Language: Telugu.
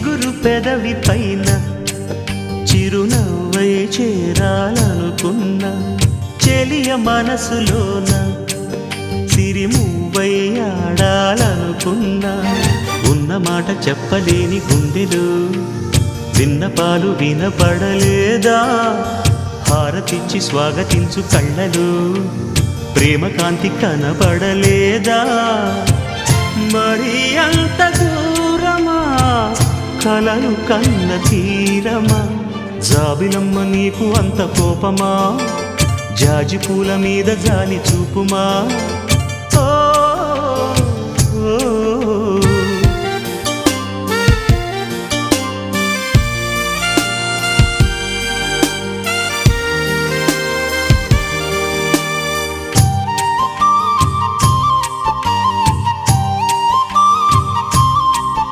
చిగురు పెదవి పైన చిరునవ్వై చేరాలనుకున్నా చెలియ మనసులోన సిరిమువ్వై ఆడాలనుకున్నా ఉన్న మాట చెప్పలేని గుండెలు విన్నపాలు వినపడలేదా హారతిచ్చి స్వాగతించు కళ్ళలు ప్రేమ కాంతి కనపడలేదా మరి అంత దూరమా కలలు కన్న తీరమా జాబిలమ్మ నీకు అంత కోపమా జాజి పూల మీద జాలి చూపుమా